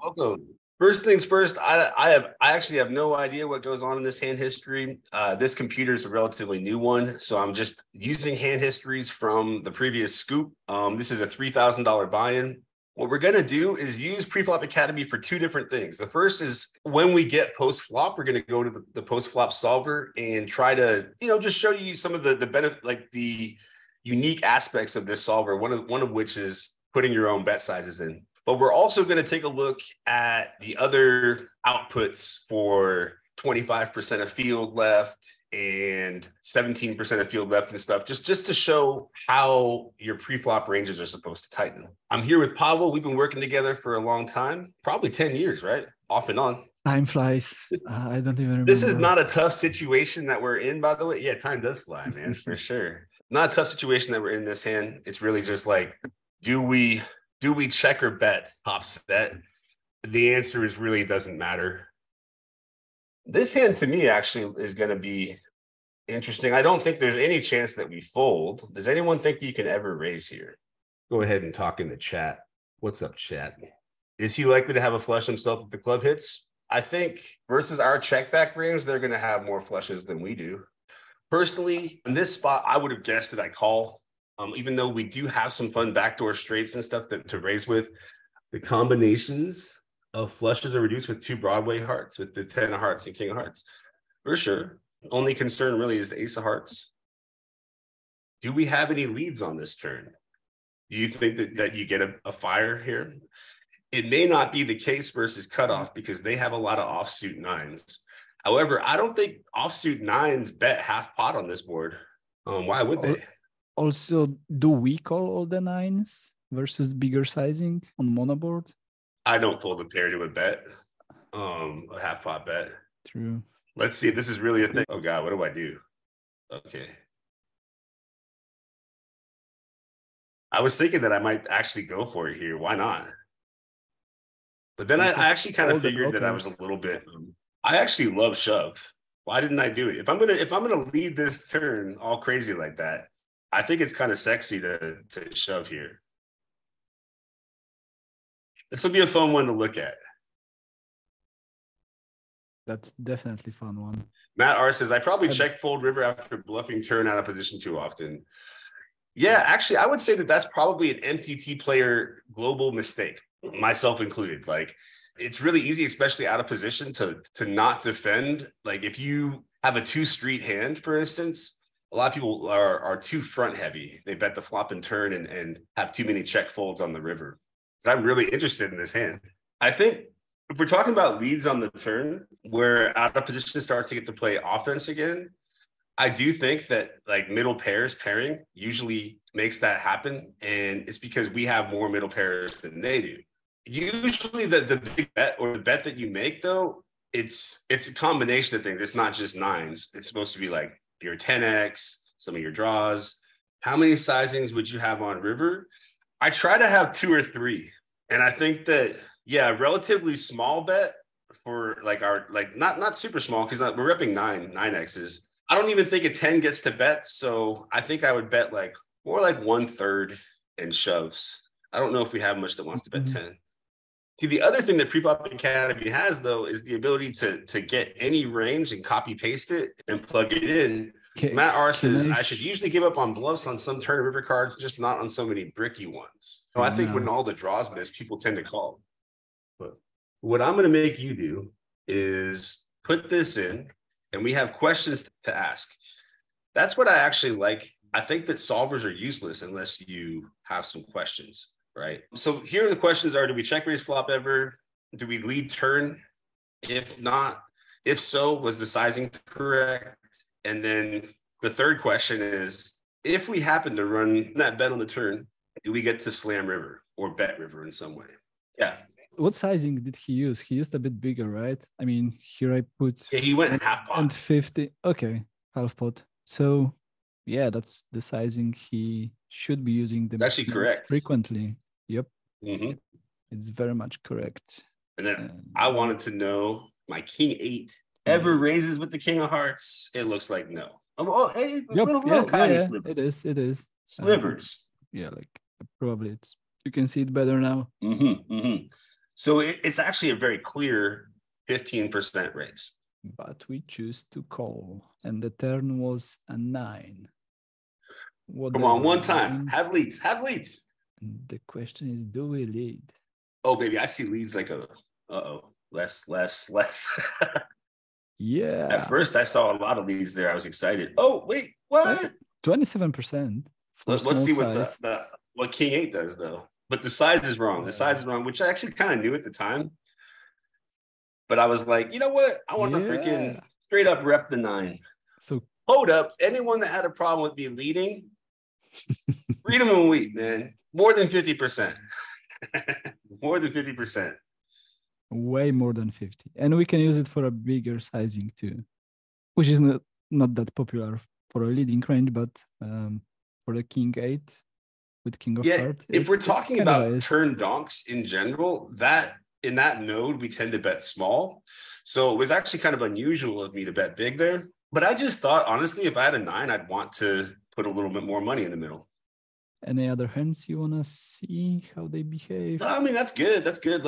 Welcome. First things first, I actually have no idea what goes on in this hand history. This computer is a relatively new one, so I'm just using hand histories from the previous scoop. This is a $3,000 buy-in. What we're going to do is use Preflop Academy for two different things. The first is when we get post-flop, we're going to go to the post-flop solver and try to, just show you some of the benefit, like the unique aspects of this solver, one of which is putting your own bet sizes in. But we're also going to take a look at the other outputs for 25% of field left and 17% of field left and stuff, just to show how your pre-flop ranges are supposed to tighten. I'm here with Pogba. We've been working together for a long time, probably 10 years, right? Off and on. Time flies. I don't even remember. This is not a tough situation that we're in, by the way. Yeah, time does fly, man, for sure. Not a tough situation that we're in this hand. It's really just like, do we check or bet top set? The answer is really doesn't matter. This hand to me actually is going to be interesting. I don't think there's any chance that we fold. Does anyone think you can ever raise here? Go ahead and talk in the chat. What's up, chat? Is he likely to have a flush himself if the club hits? I think versus our check back range, they're going to have more flushes than we do. Personally, in this spot, I would have guessed that I call. Even though we do have some fun backdoor straights and stuff to raise with, the combinations of flushes are reduced with two Broadway hearts, with the 10 of hearts and king of hearts. For sure. Only concern really is the ace of hearts. Do we have any leads on this turn? Do you think that you get a fire here? It may not be the case versus cutoff because they have a lot of offsuit nines. However, I don't think offsuit nines bet half pot on this board. Why would they? Also, do we call all the nines versus bigger sizing on monoboard? I don't fold a pair to a bet, a half pot bet. True. Let's see if this is really a thing. Oh God, what do I do? Okay. I was thinking that I might actually go for it here. Why not? But then I actually kind of figured that I was a little bit. I actually love shove. Why didn't I do it? If I'm gonna lead this turn all crazy like that, I think it's kind of sexy to shove here. This will be a fun one to look at. That's definitely a fun one. Matt R says, I probably check fold river after bluffing turn out of position too often. Yeah, actually, I would say that that's probably an MTT player global mistake, myself included. Like, it's really easy, especially out of position, to not defend. Like, if you have a two street hand, for instance, a lot of people are too front heavy. They bet the flop and turn and have too many check folds on the river. So I'm really interested in this hand. I think if we're talking about leads on the turn, where out of position starts to get to play offense again, I do think that like middle pairs pairing usually makes that happen. And it's because we have more middle pairs than they do. Usually the big bet or the bet that you make, though, it's a combination of things. It's not just nines. It's supposed to be like your 10x, some of your draws. How many sizings would you have on river? I try to have 2 or 3. And I think that, yeah, relatively small bet for like our, like not super small because we're repping 9x's. I don't even think a 10 gets to bet. So I think I would bet like more like 1/3 and shoves. I don't know if we have much that wants to bet 10. See, the other thing that Preflop Academy has, though, is the ability to get any range and copy paste it and plug it in. Matt R says, I should usually give up on bluffs on some turn river cards, just not on so many bricky ones. So I think when all the draws miss, people tend to call. But what I'm going to make you do is put this in, and we have questions to ask. That's what I actually like. I think that solvers are useless unless you have some questions. Right. So here are the questions are, do we check raise flop ever? Do we lead turn? If not, if so, was the sizing correct? And then the third question is, if we happen to run that bet on the turn, do we get to slam river or bet river in some way? Yeah. What sizing did he use? He used a bit bigger, right? I mean, here I put... Yeah, he went half pot. And 50. Okay, half pot. So, yeah, that's the sizing he should be using the That's actually correct. Frequently. Yep. Mm-hmm. It's very much correct. And then I wanted to know, my king 8 ever raises with the king of hearts? It looks like no. Oh, hey, little tiny slivers. It is. Slivers. Yeah, like probably it's, you can see it better now. So it's actually a very clear 15% raise. But we choose to call, and the turn was a 9. Come on, one Whatever, time. Have leads. Have leads. the question is, do we lead? Oh, baby, I see leads like a, less. Yeah. At first, I saw a lot of leads there. I was excited. Oh, wait, what? 27%. Let's see what what King 8 does, though. But the size is wrong. The size is wrong, which I actually kind of knew at the time. But I was like, you know what? I want to freaking straight up rep the 9. So hold up. Anyone that had a problem with me leading, read them and weep, man. More than 50%. More than 50%. Way more than 50. And we can use it for a bigger sizing too, which is not that popular for a leading range, but for the King 8 with King of Hearts. If we're talking about turn donks in general, that in that node, we tend to bet small. So it was actually kind of unusual of me to bet big there. But I just thought, honestly, if I had a 9, I'd want to put a little bit more money in the middle. Any other hands you want to see how they behave? I mean, that's good. That's good.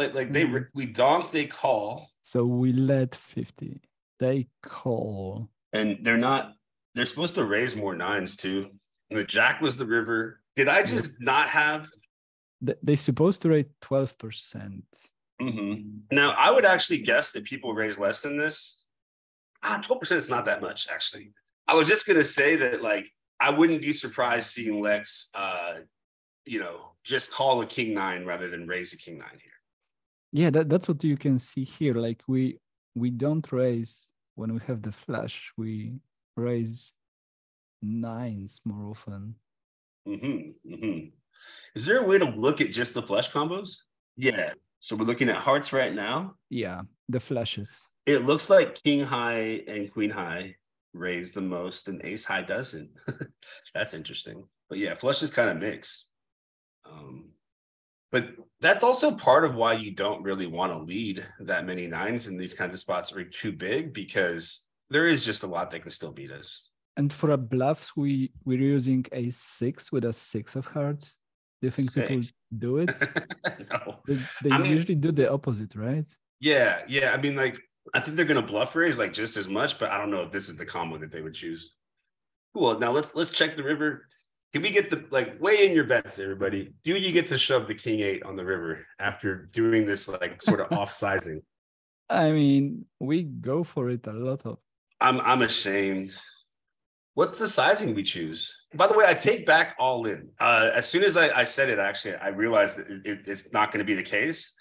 We donk, they call. So we let 50. They call. And they're supposed to raise more 9s too. And the jack was the river. Did I just not have? They're supposed to rate 12%. Mm-hmm. Now, I would actually guess that people raise less than this. 12% is not that much, actually. I was just going to say that, I wouldn't be surprised seeing Lex, just call a King 9 rather than raise a King 9 here. Yeah, that's what you can see here. We don't raise when we have the flush. We raise 9s more often. Mm-hmm. Mm-hmm. Is there a way to look at just the flush combos? Yeah. So we're looking at hearts right now. Yeah, the flushes. It looks like King High and Queen High raise the most and Ace High doesn't. That's interesting. But yeah, flushes kind of mix. But that's also part of why you don't really want to lead that many 9s in these kinds of spots that are too big, because there is just a lot that can still beat us. And for a bluffs, we're using a 6 with a 6 of hearts. Do you think people do it? No. They usually do the opposite, right? Yeah. I mean, I think they're going to bluff raise just as much, but I don't know if this is the combo that they would choose. Cool. Now let's check the river. Can we get the weigh in your bets, everybody? Do you get to shove the King 8 on the river after doing this sort of off sizing? I mean, we go for it a lot of. I'm ashamed. What's the sizing we choose? By the way, I take back all in. As soon as I said it, actually, I realized that it's not going to be the case.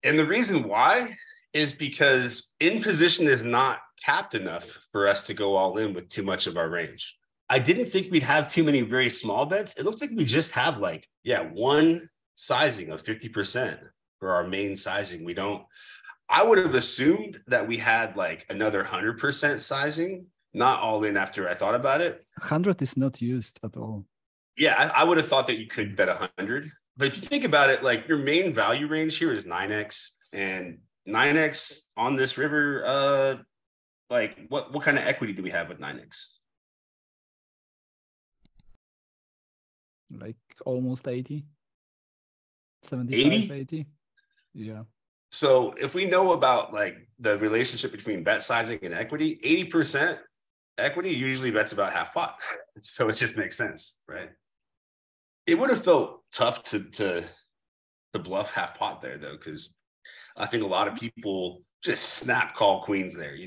And the reason why is because in position is not capped enough for us to go all in with too much of our range. I didn't think we'd have too many very small bets. It looks like we just have one sizing of 50% for our main sizing. I would have assumed that we had another 100% sizing, not all in after I thought about it. 100 is not used at all. Yeah, I would have thought that you could bet 100. But if you think about it, your main value range here is 9x, and 9x on this river, what kind of equity do we have with 9x? Almost 80. 75, 80. Yeah. So if we know about the relationship between bet sizing and equity, 80% equity usually bets about half pot. So it just makes sense, right? It would have felt tough to bluff half pot there, though, because I think a lot of people just snap call queens there,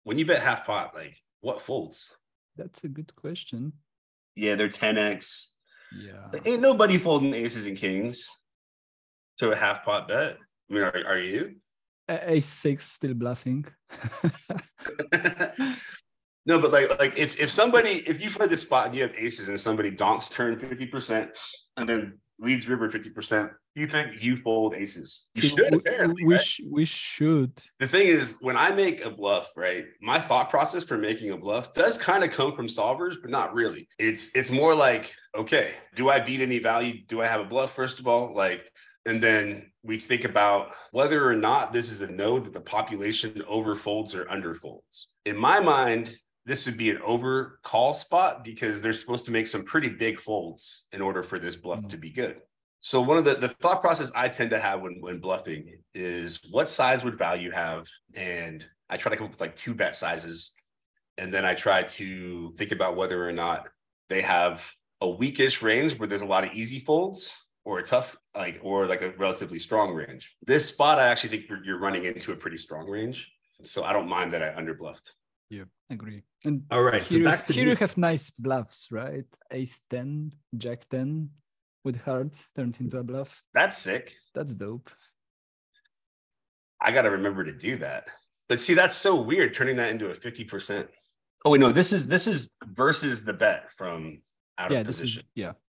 when you bet half pot, what folds? That's a good question. Yeah, they're 10x. Yeah. Ain't nobody folding aces and kings to a half pot bet. I mean, are you? A6 still bluffing. No, but if you play this spot and you have aces and somebody donks turn 50% and then leads river 50%, you think you fold aces? You should, apparently. We should. The thing is, when I make a bluff, right, my thought process for making a bluff does kind of come from solvers, but not really. It's more okay, do I beat any value? Do I have a bluff, first of all? And then we think about whether or not this is a node that the population overfolds or underfolds. In my mind, this would be an over call spot because they're supposed to make some pretty big folds in order for this bluff to be good. So one of the thought process I tend to have when bluffing is what size would value have, and I try to come up with like two bet sizes, and then I try to think about whether or not they have a weakish range where there's a lot of easy folds, or a tough or like a relatively strong range. This spot, I actually think you're running into a pretty strong range, so I don't mind that I underbluffed. Yeah, agree. And all right, here, so back to here you have nice bluffs, right? Ace 10, Jack 10 with hearts turned into a bluff. That's sick. That's dope. I got to remember to do that. But see, that's so weird, turning that into a 50%. Oh, wait, no, this is versus the bet from out of position.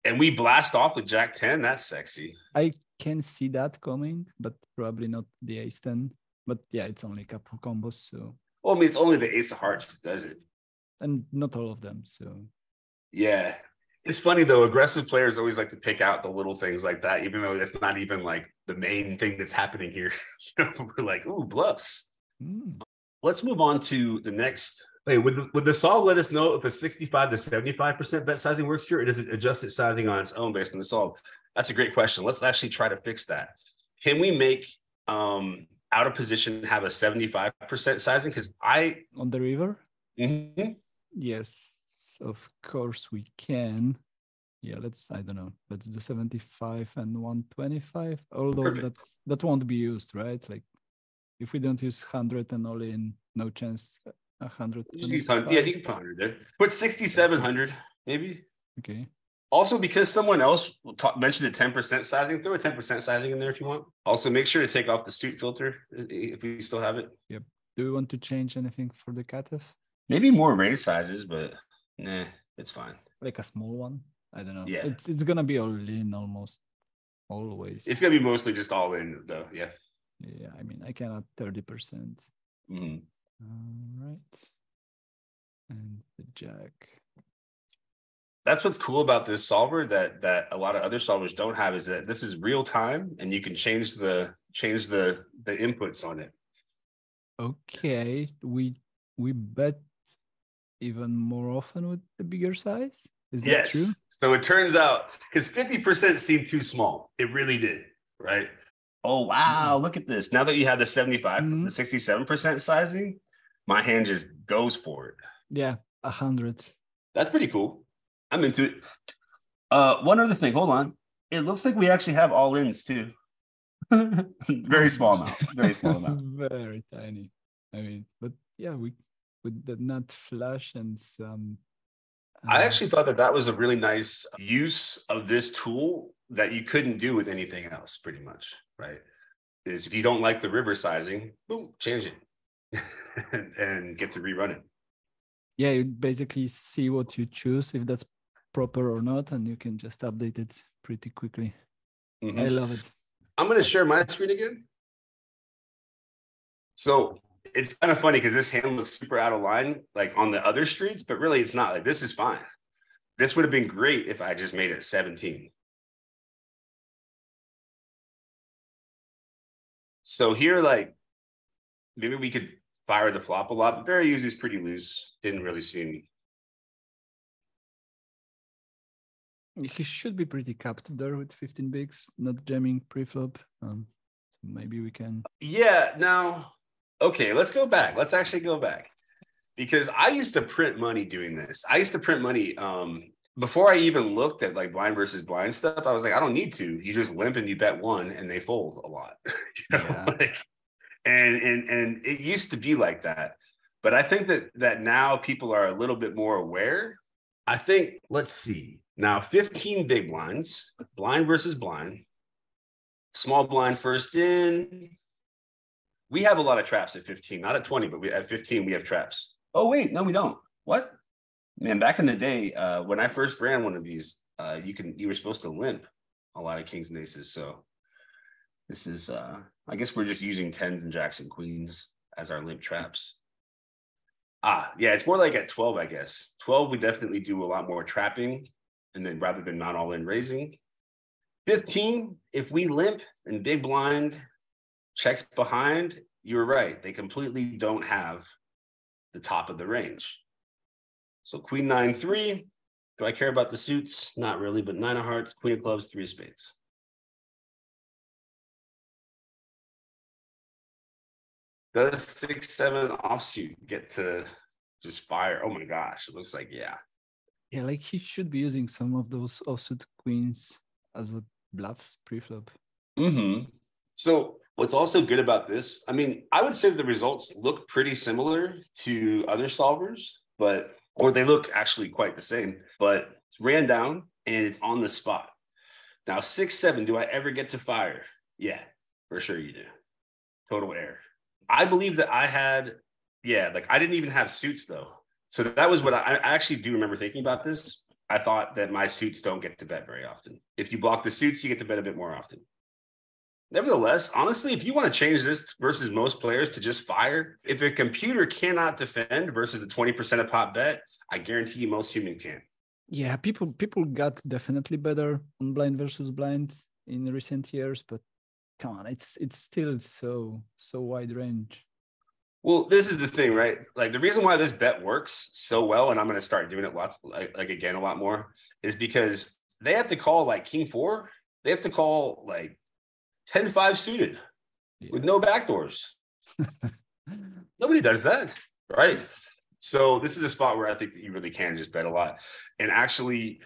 And we blast off with Jack 10. That's sexy. I can see that coming, but probably not the Ace 10. But yeah, it's only a couple combos, so. Well, I mean, it's only the Ace of Hearts that does it. And not all of them, so. Yeah. It's funny, though. Aggressive players always like to pick out the little things like that, even though that's not even like the main thing that's happening here. We're like, ooh, bluffs. Let's move on to the next. Hey, would the solve let us know if a 65 to 75% bet sizing works here, or does it adjust its sizing on its own based on the solve? That's a great question. Let's actually try to fix that. Can we make out of position have a 75% sizing? Because on the river? Mm-hmm. Yes, of course we can. Yeah, let's do 75 and 125. Although that won't be used, right? Like if we don't use 100 and all in, no chance 100. Yeah, you can put 100 there. Put 6,700 maybe. Okay. Also, because someone else mentioned a 10% sizing, throw a 10% sizing in there if you want. Also, make sure to take off the suit filter if we still have it. Yep. Do we want to change anything for the cutoff? Maybe more raise sizes, but nah, it's fine. Like a small one? I don't know. Yeah. It's gonna be all in almost always. It's gonna be mostly just all in though. Yeah. Yeah, I mean I can add 30%. Mm-hmm. All right. And the Jack. That's what's cool about this solver that a lot of other solvers don't have, is that this is real time and you can change the inputs on it. Okay, we bet even more often with the bigger size. Is that true? So it turns out, because 50% seemed too small, it really did, right? Oh wow, look at this. Now that you have the 75, the 67% sizing, my hand just goes for it. Yeah, 100. That's pretty cool. I'm into it. One other thing, hold on. It looks like we actually have all ins too. Very small amount. Very small amount. Very tiny. I mean, but yeah, we with the nut flush and some. I actually thought that was a really nice use of this tool that you couldn't do with anything else, pretty much, right? Is if you don't like the river sizing, boom, change it and get to rerun it. Yeah, you basically see what you choose, if that's proper or not, and you can just update it pretty quickly. I love it. I'm going to share my screen again. So it's kind of funny because this hand looks super out of line, like on the other streets, but really it's not. Like, this is fine. This would have been great if I just made it 17. So here, like, maybe we could fire the flop a lot, but very easy is pretty loose. Didn't really see any. He should be pretty capped there with 15 bigs, not jamming pre-flop. So maybe we can. Yeah, now, okay, let's go back. Let's actually go back. Because I used to print money doing this. I used to print money before I even looked at like blind versus blind stuff. I was like, I don't need to. You just limp and you bet one and they fold a lot. And it used to be like that. But I think that now people are a little bit more aware. I think, let's see. Now, 15 big blinds, blind versus blind, small blind first in. We have a lot of traps at 15, not at 20, but at 15, we have traps. Oh, wait, no, we don't. What? Man, back in the day, when I first ran one of these, you were supposed to limp a lot of kings and aces. So this is, I guess we're just using 10s and jacks and queens as our limp traps. Yeah, it's more like at 12, I guess. 12, we definitely do a lot more trapping, and then rather than not all in raising. 15, if we limp and big blind checks behind, you're right. They completely don't have the top of the range. So queen 9-3. Do I care about the suits? Not really, but 9 of hearts, queen of clubs, 3 of spades. Does 6-7 offsuit get to just fire? Oh my gosh, it looks like yeah. Yeah, like he should be using some of those offsuit queens as a bluffs preflop. So what's also good about this, I mean, I would say the results look pretty similar to other solvers, or they look actually quite the same, but it's ran down and it's on the spot. Now 6-7, do I ever get to fire? Yeah, for sure you do. Total error. I believe that I had, like I didn't even have suits though. So that was what I actually do remember thinking about this. I thought that my suits don't get to bet very often. If you block the suits, you get to bet a bit more often. Nevertheless, honestly, if you want to change this versus most players to just fire, if a computer cannot defend versus the 20% of pot bet, I guarantee you most human can. Yeah, people got definitely better on blind versus blind in recent years, but come on, it's still so wide range. Well, this is the thing, right? Like the reason why this bet works so well, and I'm going to start doing it lots, like again, a lot more, is because they have to call like King 4. They have to call like 10-5 suited with no backdoors. Nobody does that, right? So this is a spot where I think that you really can just bet a lot. And actually,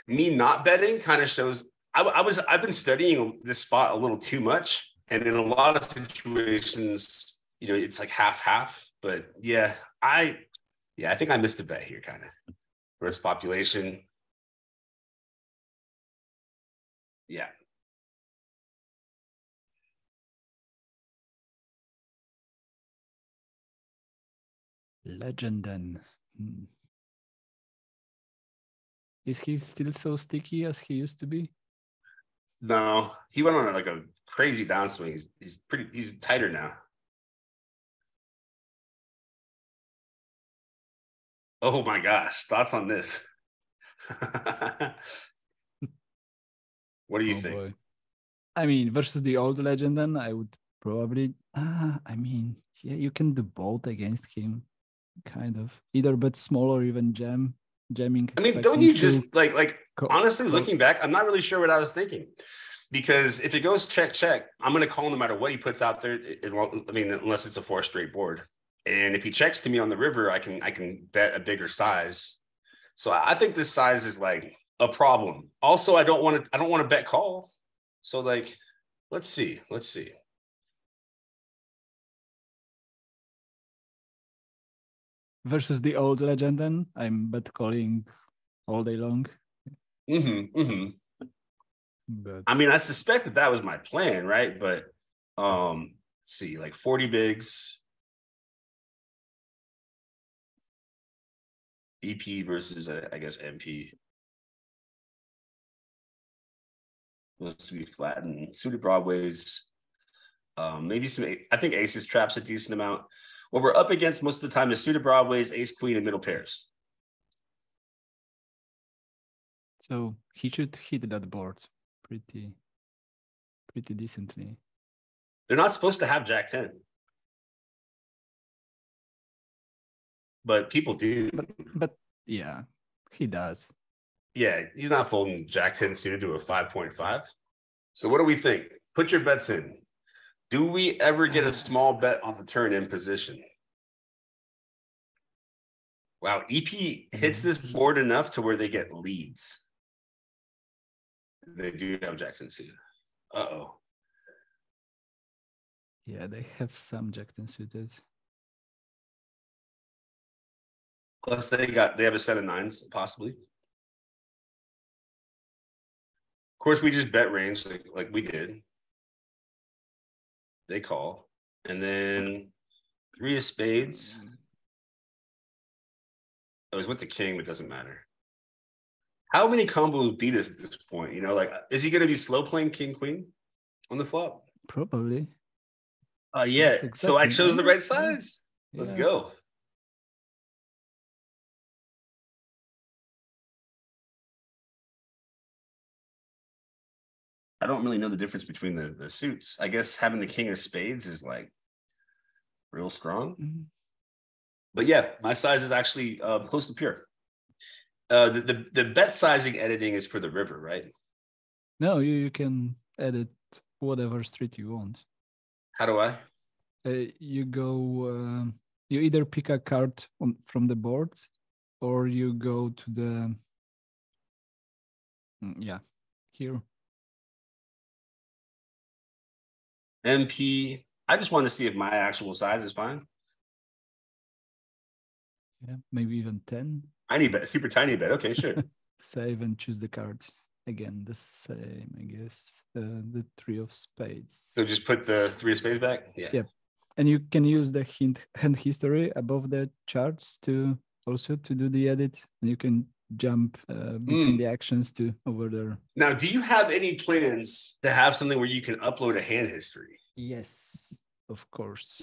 me not betting kind of shows I've been studying this spot a little too much. And in a lot of situations, it's like half. But yeah, I think I missed a bet here kind of. Versus population. Yeah. Legend then. Is he still so sticky as he used to be? No, he went on like a crazy downswing. He's tighter now. Oh my gosh, thoughts on this? What do you think? Boy. I mean, versus the old legend, then I would probably. I mean, yeah, you can do both against him, kind of. Either bet small or even jamming. I mean, don't you just like honestly looking back? I'm not really sure what I was thinking, because if it goes check, I'm going to call no matter what he puts out there. I mean, unless it's a 4 straight board, and if he checks to me on the river, I can bet a bigger size. So I think this size is like a problem. Also, I don't want to bet call. So like, let's see. Versus the old legend, then I'm bet calling all day long. But I mean, I suspect that was my plan, right? But let's see, like 40 bigs. EP versus I guess MP. Supposed to be flattened. Suited broadways. Maybe some. I think aces traps a decent amount. What we're up against most of the time is suited broadways, ace queen, and middle pairs. So he should hit that board pretty decently. They're not supposed to have Jack 10, but people do. But yeah, he does. Yeah, he's not folding Jack 10 suited to a 5.5. So what do we think? Put your bets in. Do we ever get a small bet on the turn in position? Wow, EP hits this board enough to where they get leads. They do have Jack 10 suited. Uh-oh. Yeah, they have some Jack 10 suited. Plus they have a set of 9s, possibly. Of course, we just bet range like we did. They call. And then 3 of spades. It was with the king, but it doesn't matter. How many combos beat us at this point? Like, is he going to be slow playing king queen on the flop? Probably. Yeah. Exactly. So I chose the right size. Yeah. Let's go. I don't really know the difference between the suits. I guess having the king of spades is like real strong. Mm-hmm. But yeah, my size is actually close to pure. The bet sizing editing is for the river, right? No, you can edit whatever street you want. How do I? You go. You either pick a card from the board, or you go to the here. MP. I just want to see if my actual size is fine. Yeah, maybe even 10. Tiny bet, super tiny bet. Okay, sure. Save and choose the cards. Again, the same, I guess. The 3 of spades. So just put the 3 of spades back? Yeah. Yep. And you can use the hand history above the charts to also to do the edit. And you can jump between the actions to over there. Now, do you have any plans to have something where you can upload a hand history? Yes, of course.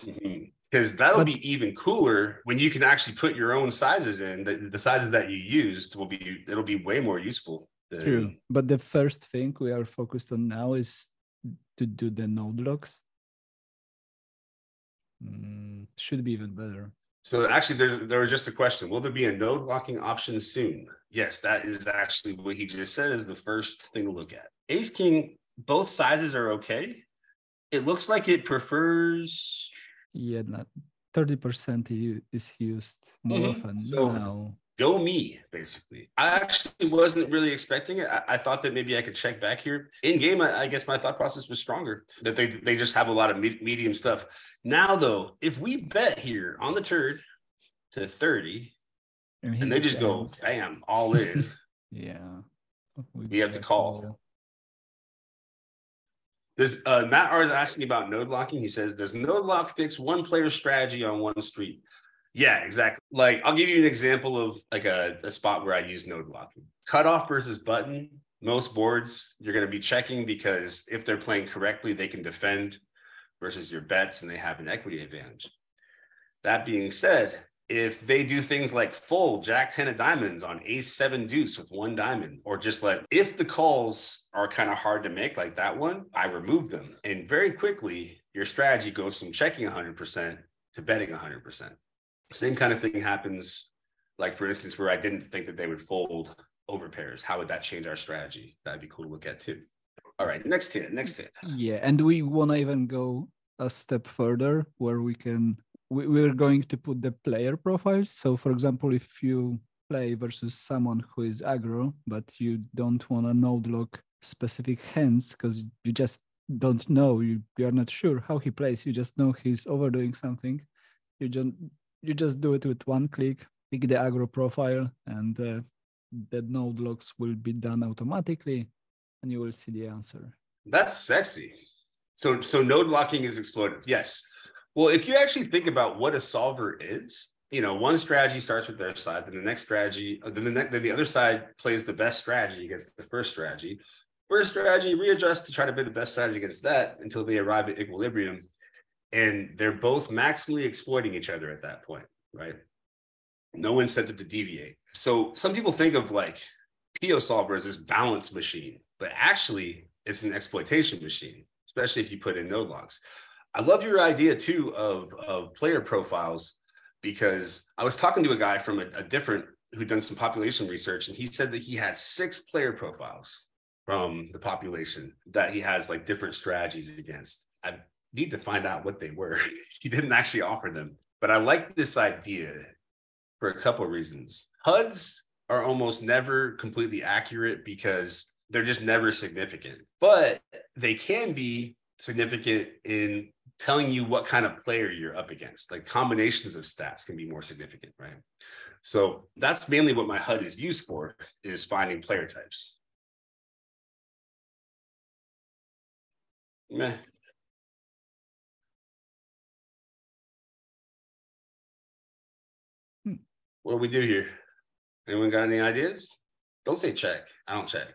Because that'll be even cooler when you can actually put your own sizes in. The sizes that you used it'll be way more useful. True. But the first thing we are focused on now is to do the node locks. Should be even better. So actually, there was just a question. Will there be a node locking option soon? Yes, that is actually what he just said is the first thing to look at. Ace King, both sizes are okay. It looks like it prefers... Yeah, not 30% is used more often now. Go me, basically. I actually wasn't really expecting it. I thought that maybe I could check back here. In game, I guess my thought process was stronger, that they just have a lot of medium stuff. Now, though, if we bet here on the turn to 30, and they just go, bam, all in. Yeah. We have to call. Matt R is asking about node locking. He says, does node lock fix one player's strategy on one street? Yeah, exactly. Like, I'll give you an example of like a spot where I use node locking. Cutoff versus button. Most boards, you're going to be checking because if they're playing correctly, they can defend versus your bets and they have an equity advantage. That being said, if they do things like fold Jack 10 of diamonds on ace 7 deuce with 1 diamond, or just if the calls are kind of hard to make like that one, I remove them. And very quickly, your strategy goes from checking 100% to betting 100%. Same kind of thing happens, like for instance, where I didn't think that they would fold over pairs. How would that change our strategy? That'd be cool to look at too. All right, next hit. Yeah, and we want to even go a step further where we're going to put the player profiles. So for example, if you play versus someone who is aggro, but you don't want to node lock specific hands because you just don't know, you are not sure how he plays, you just know he's overdoing something. You just do it with one click, pick the aggro profile, and the node locks will be done automatically, and you will see the answer. That's sexy. So node locking is exploitive. Yes. Well, if you actually think about what a solver is, one strategy starts with their side, then the next strategy, then the other side plays the best strategy against the first strategy. First strategy readjusts to try to play the best strategy against that until they arrive at equilibrium. And they're both maximally exploiting each other at that point, right? No incentive to deviate. So some people think of PO solver as this balance machine, but actually it's an exploitation machine, especially if you put in node locks. I love your idea too of player profiles, because I was talking to a guy from a different, who'd done some population research, and he said that he had 6 player profiles from the population that he has different strategies against. I need to find out what they were. He didn't actually offer them, but I like this idea for a couple of reasons. HUDs are almost never completely accurate because they're just never significant, but they can be significant in telling you what kind of player you're up against. Combinations of stats can be more significant, right? So that's mainly what my HUD is used for, is finding player types. Meh. What do we do here? Anyone got any ideas? Don't say check. I don't check.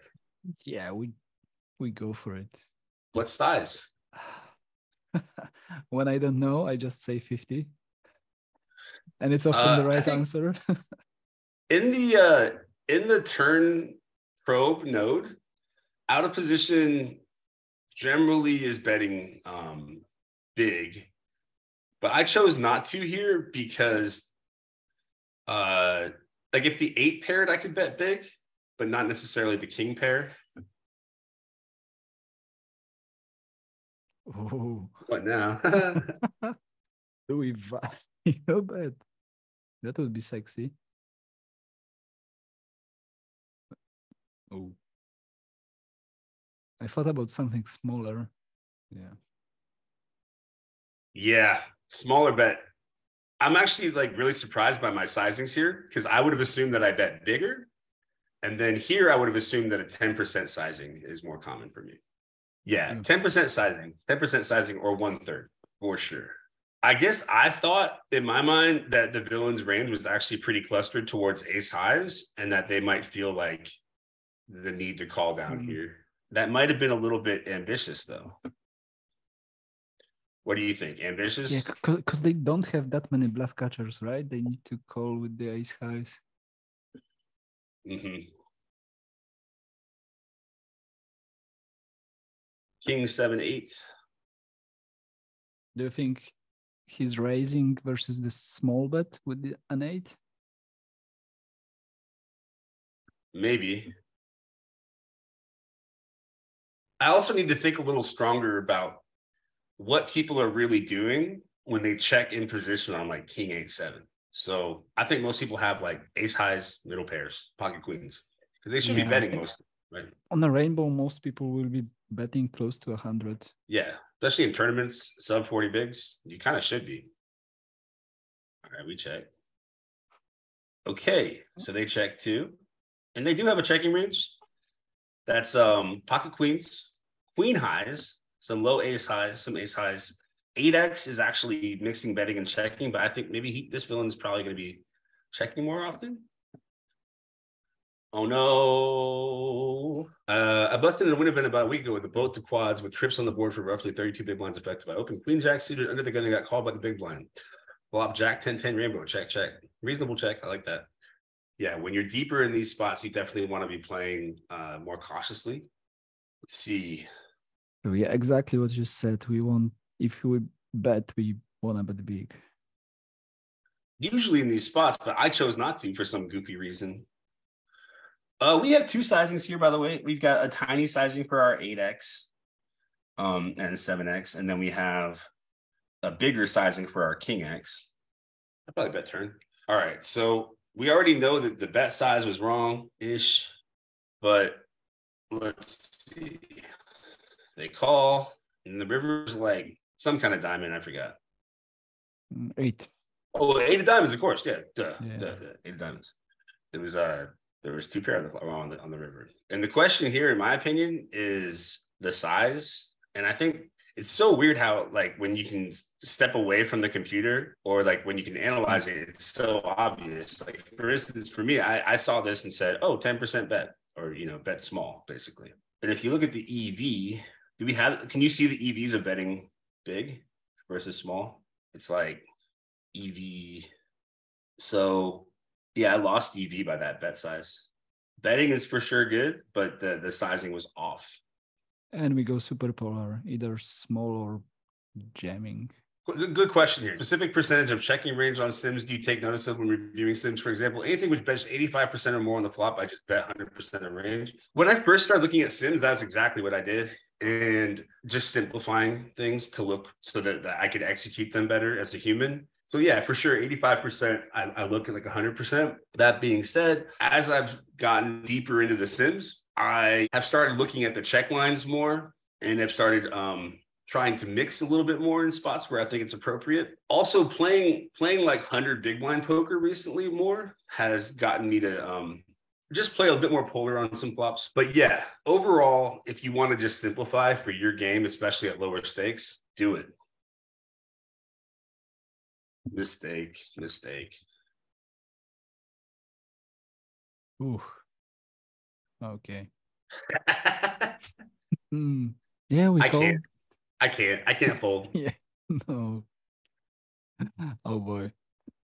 Yeah, we go for it. What size? When I don't know, I just say 50. And it's often the right answer. in the turn probe node, out of position generally is betting big. But I chose not to here because if the 8 paired, I could bet big, but not necessarily the king pair. Oh. What now? we value bet. That would be sexy. Oh. I thought about something smaller. Yeah. Yeah, smaller bet. I'm actually like really surprised by my sizings here because I would have assumed that I bet bigger. And then here I would have assumed that a 10% sizing is more common for me. Yeah, 10% sizing, 10% sizing or 1/3 for sure. I guess I thought in my mind that the villain's range was actually pretty clustered towards ace highs and that they might feel like the need to call down here. That might have been a little bit ambitious though. What do you think? Ambitious? Yeah, because they don't have that many bluff catchers, right? They need to call with the ace highs. Mm-hmm. King 7/8. Do you think he's raising versus the small bet with an 8? Maybe. I also need to think a little stronger about what people are really doing when they check in position on like King 8/7. So I think most people have like ace highs, middle pairs, pocket queens, because they should be betting most, right? On the rainbow, most people will be betting close to 100. Yeah, especially in tournaments, sub 40 bigs, you kind of should be. All right, we check. Okay, so they check too, and they do have a checking range. That's pocket queens, queen highs, some low ace highs, some ace highs. 8x is actually mixing betting and checking, but I think maybe this villain is probably going to be checking more often. Oh no. I busted in a win event about a week ago with a boat to quads with trips on the board for roughly 32 big blinds effective. I opened queen jack suited under the gun and got called by the big blind. Flop jack 10-10 rainbow, check, check. Reasonable check. I like that. Yeah, when you're deeper in these spots, you definitely want to be playing more cautiously. Let's see. So yeah, exactly what you said. We want, if we bet, we want to bet big. Usually in these spots, but I chose not to for some goofy reason. We have two sizings here, by the way. We've got a tiny sizing for our 8x and 7x, and then we have a bigger sizing for our king x. I probably bet turn. All right, so we already know that the bet size was wrong-ish, but let's see. They call, and the river's like some kind of diamond, I forgot. 8. Oh, 8 of diamonds, of course. Yeah, duh. 8 of diamonds. There was 2 pair on the river. And the question here, in my opinion, is the size. And I think it's so weird how, like, when you can step away from the computer or, like, when you can analyze it, it's so obvious. Like, for instance, for me, I saw this and said, oh, 10% bet or, bet small, basically. And if you look at the EV, can you see the EVs of betting big versus small? It's like EV. So, yeah, I lost EV by that bet size. Betting is for sure good, but the sizing was off. And we go super polar, either small or jamming. Good question here. Specific percentage of checking range on sims do you take notice of when reviewing sims? For example, anything which bets 85% or more on the flop, I just bet 100% of range. When I first started looking at sims, that's exactly what I did. And just simplifying things to look so that I could execute them better as a human. So yeah, for sure, 85%, I look at like 100%. That being said, as I've gotten deeper into the sims, I have started looking at the check lines more and have started trying to mix a little bit more in spots where I think it's appropriate. Also playing like 100 big blind poker recently more has gotten me to just play a bit more polar on some flops. But yeah, overall, if you want to just simplify for your game, especially at lower stakes, do it. Mistake. Ooh. Okay. Yeah, we call. I can't fold. Yeah. No. Oh boy.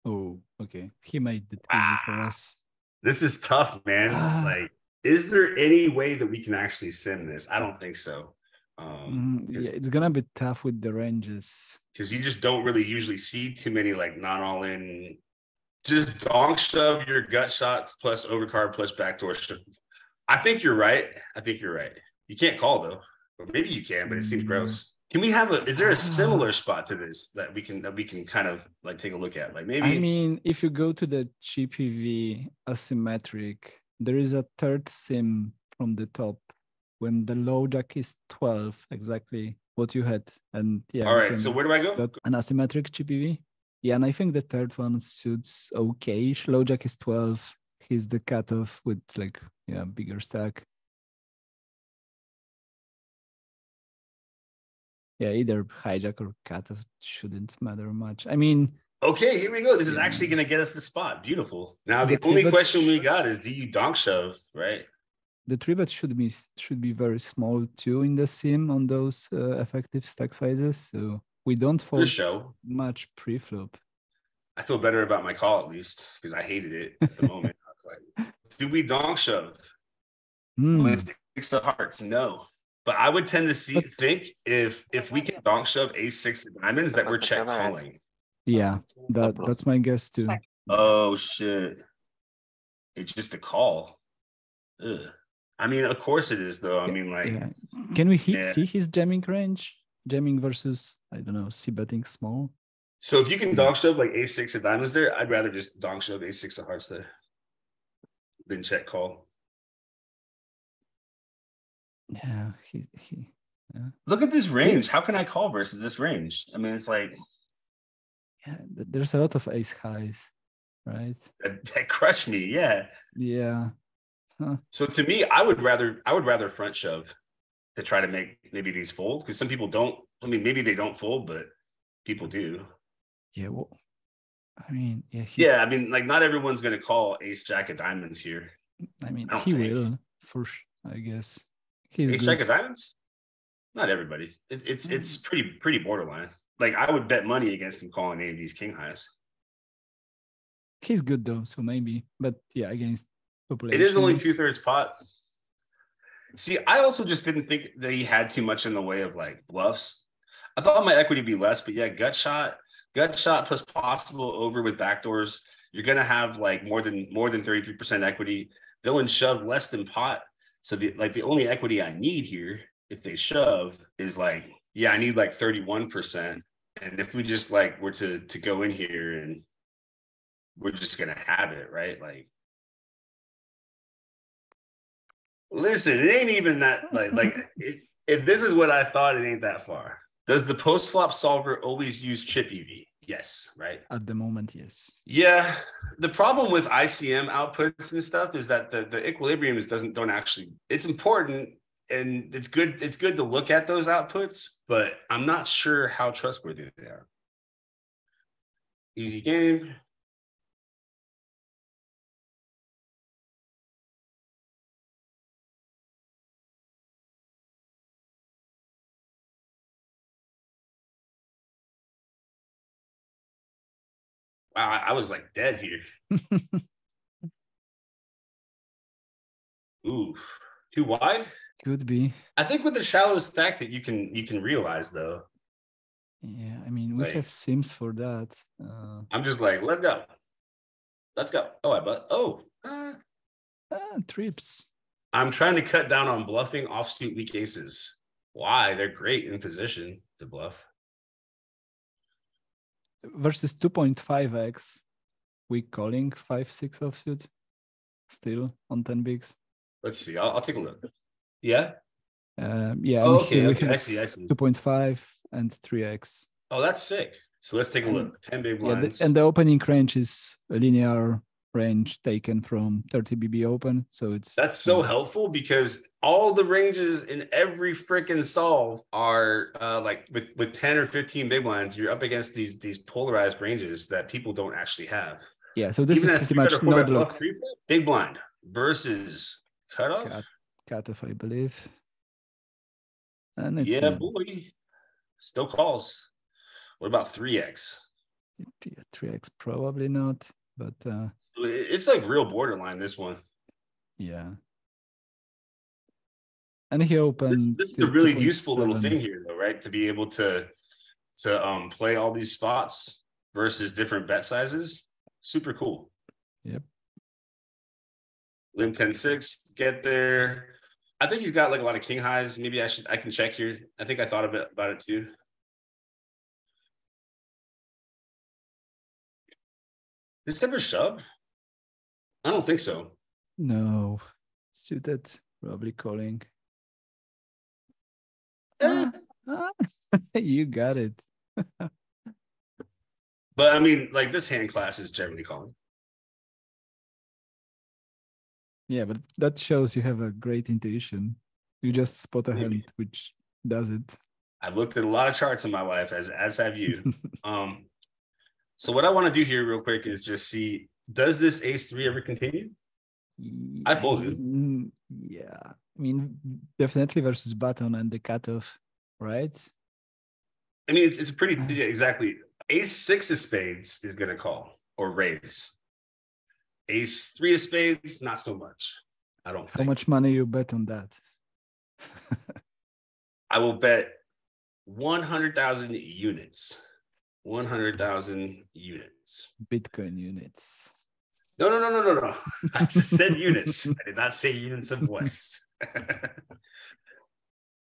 Oh, okay. He made it easy for us. This is tough, man. Like, is there any way that we can actually sim this? I don't think so. Yeah, it's gonna be tough with the ranges because you just don't really usually see too many like not all in. Just donk shove your gut shots plus overcard plus backdoor shove. I think you're right. You can't call though, or maybe you can, but it seems gross. Can we have is there a similar spot to this that we can kind of like take a look at? Like maybe. I mean, if you go to the GPV asymmetric, there is a third sim from the top when the low jack is 12, exactly what you had. And yeah, All right. So where do I go? Got an asymmetric GPV. Yeah, and I think the third one suits okay. Low jack is 12. He's the cutoff with like, yeah, bigger stack. Yeah, either hijack or cutoff shouldn't matter much. I mean, okay, here we go. This is actually going to get us the spot. Beautiful. Now the The only three-bet question we got is, do you donk shove, right? the 3-bet should be very small too in the sim on those effective stack sizes. So we don't For fold show. much pre-flop. I feel better about my call at least because I hated it at the moment. I was like, do we donk shove with six of hearts? No. But I would tend to think if we can donk shove ace-6 of diamonds that we're check calling. Yeah, that's my guess too. Oh shit! It's just a call. Ugh. I mean, of course it is though. I mean, like, yeah. Can we see his jamming range? Jamming versus, I don't know, c-betting small. So if you can donk shove like ace-6 of diamonds there, I'd rather just donk shove ace-6 of hearts there than check call. Yeah, he yeah. Look at this range. How can I call versus this range? I mean, it's like, yeah, there's a lot of ace highs, right? That crushed me. Yeah. Yeah. Huh. So to me, I would rather front shove to try to make maybe these fold, because some people don't. I mean, maybe they don't fold, but people do. Yeah. Well, I mean, yeah. Yeah. I mean, like, not everyone's going to call ace jack of diamonds here. I mean, he will for sure, I guess. He's ace good. jack of diamonds. Not everybody. It's pretty borderline. Like, I would bet money against him calling any of these king highs. He's good though, so maybe. But yeah, against population. It is only 2/3 pot. See, I also just didn't think that he had too much in the way of like bluffs. I thought my equity would be less, but yeah, gut shot plus possible over with backdoors. You're gonna have like more than 33% equity. Villain shove less than pot. So the only equity I need here, if they shove, is like, yeah, I need like 31%. And if we just like were to go in here and we're just gonna have it, right? Like, listen, it ain't even that like if this is what I thought, it ain't that far. Does the post-flop solver always use chip EV? Yes, right? At the moment, yes. Yeah. The problem with ICM outputs and stuff is that the equilibriums don't actually, it's important and it's good to look at those outputs, but I'm not sure how trustworthy they are. Easy game. Wow, I was like dead here. Ooh, too wide? Could be. I think with the shallow stack that you can realize though. Yeah, I mean, we have sims for that. I'm just like, let's go. Trips. I'm trying to cut down on bluffing offsuit weak aces. Why? They're great in position to bluff. Versus 2.5x, weak calling 5-6 offsuit. Still on 10 bigs. Let's see. I'll take a look. Yeah. Yeah. Oh, okay. I see. 2.5 and 3x. Oh, that's sick. So let's take a look. 10 big blinds. Yeah, and the opening range is a linear range taken from 30 BB open. So that's so helpful because all the ranges in every freaking solve are like with 10 or 15 big blinds, you're up against these polarized ranges that people don't actually have. Yeah, so this is pretty much no look. Big blind versus cutoff. Cutoff, I believe. And it's boy. Still calls. What about 3x? 3x probably not, but it's like real borderline, this one. Yeah. And he opened. This is a really useful little thing here, though, right? To be able to play all these spots versus different bet sizes. Super cool. Yep. Limb 10-6, get there. I think he's got like a lot of king highs. Maybe I can check here. I think I thought about it too. Is this ever shoved? I don't think so. No. Suited, probably calling. You got it. But I mean, like this hand class is generally calling. Yeah, but that shows you have a great intuition. You just spot a hand which does it. I've looked at a lot of charts in my life, as have you. So what I want to do here real quick is just see, does this ace three ever continue? I folded. Yeah. I mean, definitely versus button and the cutoff, right? I mean, it's a pretty, yeah, exactly. Ace six of spades is going to call or raise. Ace three of spades, not so much. I don't think. How much money you bet on that? I will bet 100,000 units. 100,000 units. Bitcoin units. No. I just said units. I did not say units of what.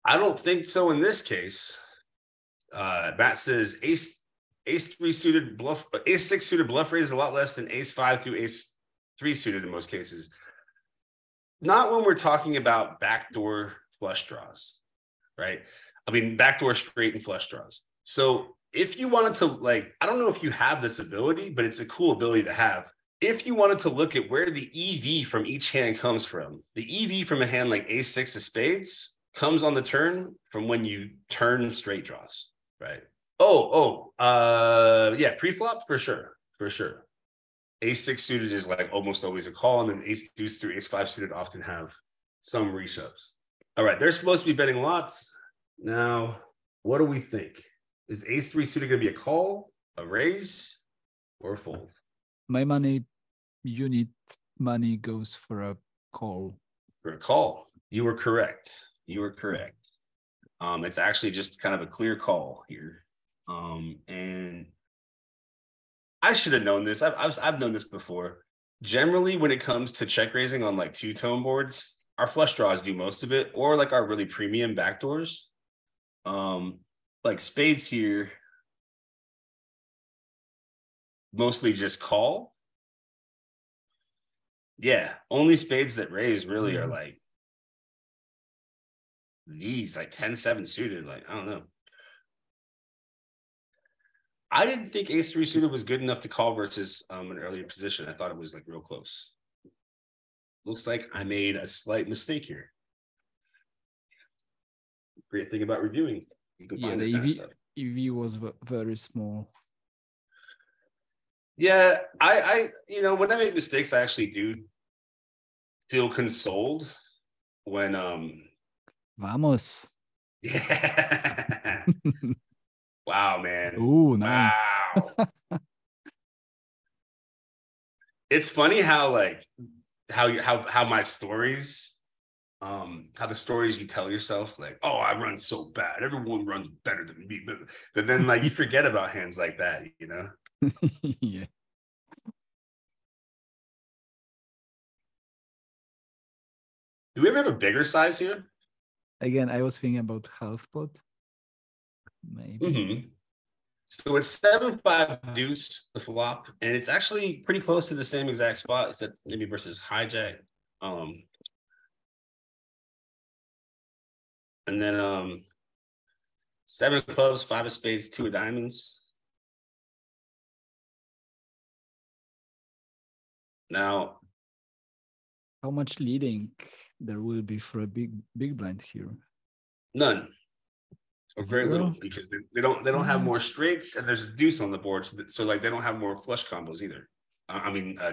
I don't think so in this case. Matt says ace three suited bluff, but ace six suited bluff raise is a lot less than ace five through ace three suited in most cases. Not when we're talking about backdoor flush draws, right? I mean, backdoor straight and flush draws. So if you wanted to, like, I don't know if you have this ability, but it's a cool ability to have. If you wanted to look at where the EV from each hand comes from, the EV from a hand like ace six of spades comes on the turn from when you turn straight draws, right? Yeah, preflop for sure. Ace six suited is like almost always a call, and then ace deuce through ace five suited often have some reshoves. All right, they're supposed to be betting lots. Now, what do we think? Is ace three suited going to be a call, a raise, or a fold? My money, unit money goes for a call. For a call. You were correct. It's actually just kind of a clear call here. And I should have known this. I've known this before. Generally, when it comes to check raising on like two-tone boards, our flush draws do most of it, or like our really premium backdoors. Like spades here, mostly just call. Yeah, only spades that raise really are like these, like 10-7 suited. Like, I don't know. I didn't think ace three suited was good enough to call versus an earlier position. I thought it was like real close. Looks like I made a slight mistake here. Great thing about reviewing. You can find this kind of stuff. EV was very small. Yeah, I when I make mistakes, I actually do feel consoled when Vamos. Yeah. Wow, man. Ooh, nice. Wow. It's funny how like how my stories, how the stories you tell yourself, like, oh, I run so bad. Everyone runs better than me. But then like you forget about hands like that, you know? Yeah. Do we ever have a bigger size here? Again, I was thinking about half pot. Maybe. Mm-hmm. So it's 7-5 deuce, the flop, and it's actually pretty close to the same exact spot, except maybe versus hijack. And then 7 of clubs, 5 of spades, 2 of diamonds. Now, how much leading there will be for a big blind here? None. Or very little, because they don't have more straights, and there's a deuce on the board, so like they don't have more flush combos either.